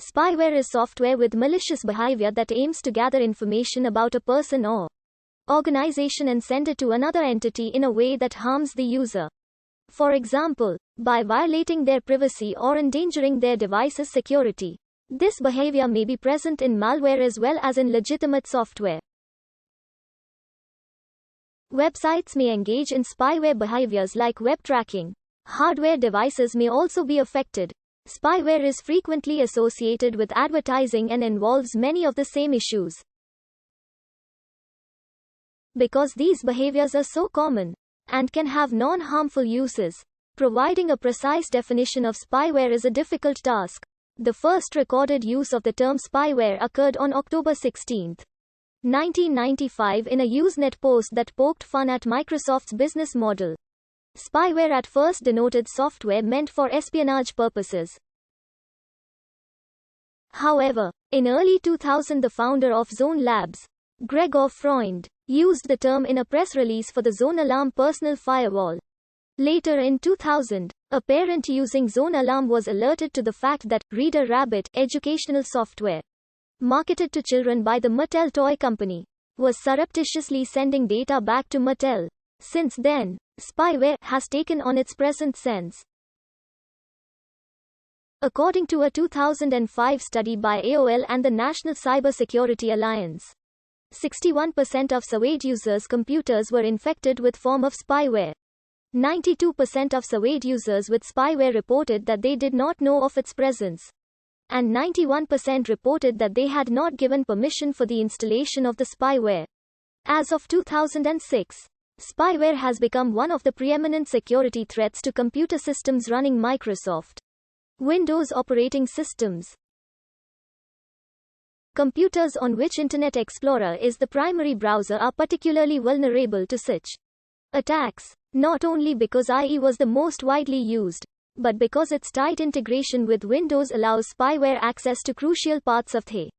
Spyware is software with malicious behavior that aims to gather information about a person or organization and send it to another entity in a way that harms the user. For example, by violating their privacy or endangering their device's security. This behavior may be present in malware as well as in legitimate software. Websites may engage in spyware behaviors like web tracking. Hardware devices may also be affected. Spyware is frequently associated with advertising and involves many of the same issues. Because these behaviors are so common and can have non-harmful uses, providing a precise definition of spyware is a difficult task. The first recorded use of the term spyware occurred on October 16, 1995 in a Usenet post that poked fun at Microsoft's business model. Spyware at first denoted software meant for espionage purposes. However, in early 2000 the founder of Zone Labs, Gregor Freund, used the term in a press release for the Zone Alarm personal firewall. Later in 2000, a parent using Zone Alarm was alerted to the fact that Reader Rabbit, educational software, marketed to children by the Mattel toy company, was surreptitiously sending data back to Mattel. Since then, spyware has taken on its present sense. According to a 2005 study by AOL and the National Cybersecurity Alliance, 61% of surveyed users' computers were infected with form of spyware. 92% of surveyed users with spyware reported that they did not know of its presence. And 91% reported that they had not given permission for the installation of the spyware. As of 2006, spyware has become one of the preeminent security threats to computer systems running Microsoft Windows operating systems. Computers on which Internet Explorer is the primary browser are particularly vulnerable to such attacks, not only because IE was the most widely used, but because its tight integration with Windows allows spyware access to crucial parts of the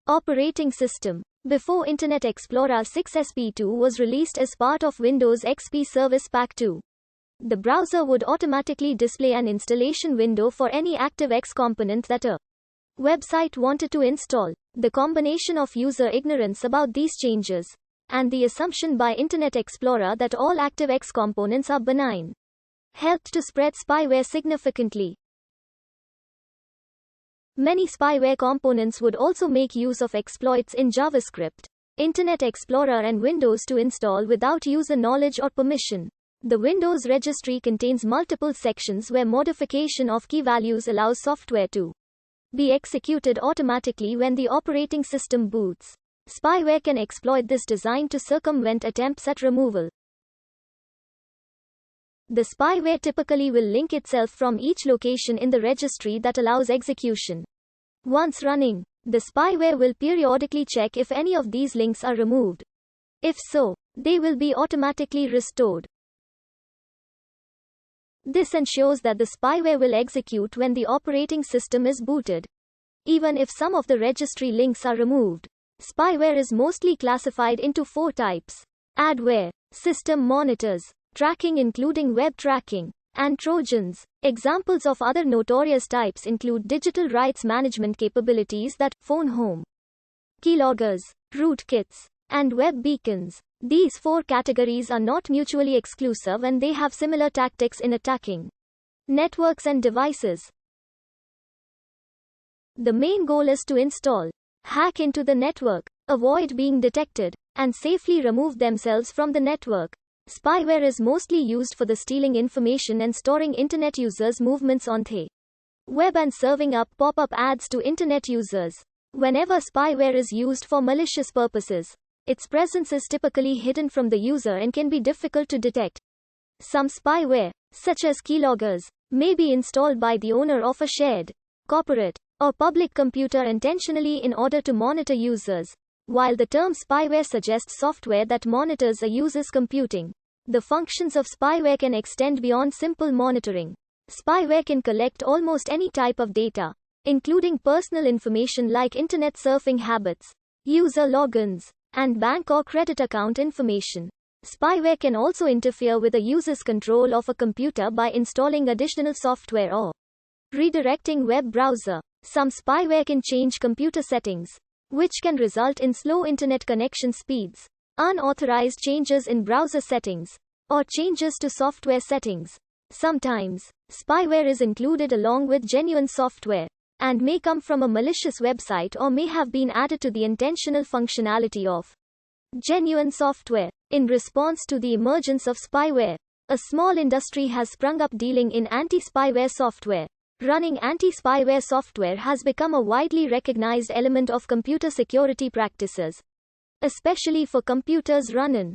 operating system. Before Internet Explorer 6 SP2 was released as part of Windows XP Service Pack 2, the browser would automatically display an installation window for any ActiveX component that a website wanted to install. The combination of user ignorance about these changes and the assumption by Internet Explorer that all ActiveX components are benign helped to spread spyware significantly. Many spyware components would also make use of exploits in JavaScript, Internet Explorer and Windows to install without user knowledge or permission. The Windows registry contains multiple sections where modification of key values allows software to be executed automatically when the operating system boots. Spyware can exploit this design to circumvent attempts at removal. The spyware typically will link itself from each location in the registry that allows execution. Once running, the spyware will periodically check if any of these links are removed. If so, they will be automatically restored. This ensures that the spyware will execute when the operating system is booted, even if some of the registry links are removed. Spyware is mostly classified into 4 types: adware, system monitors, tracking including web tracking, and Trojans. Examples of other notorious types include digital rights management capabilities that phone home, keyloggers, rootkits, and web beacons. These 4 categories are not mutually exclusive and they have similar tactics in attacking networks and devices. The main goal is to install, hack into the network, avoid being detected, and safely remove themselves from the network. Spyware is mostly used for the stealing information and storing Internet users' movements on the web and serving up pop-up ads to Internet users. Whenever spyware is used for malicious purposes, its presence is typically hidden from the user and can be difficult to detect. Some spyware, such as keyloggers, may be installed by the owner of a shared, corporate, or public computer intentionally in order to monitor users. While the term spyware suggests software that monitors a user's computing, the functions of spyware can extend beyond simple monitoring. Spyware can collect almost any type of data, including personal information like internet surfing habits, user logins, and bank or credit account information. Spyware can also interfere with a user's control of a computer by installing additional software or redirecting web browser. Some spyware can change computer settings, which can result in slow internet connection speeds, unauthorized changes in browser settings, or changes to software settings. Sometimes, spyware is included along with genuine software, and may come from a malicious website or may have been added to the intentional functionality of genuine software. In response to the emergence of spyware, a small industry has sprung up dealing in anti-spyware software. Running anti-spyware software has become a widely recognized element of computer security practices, especially for computers run in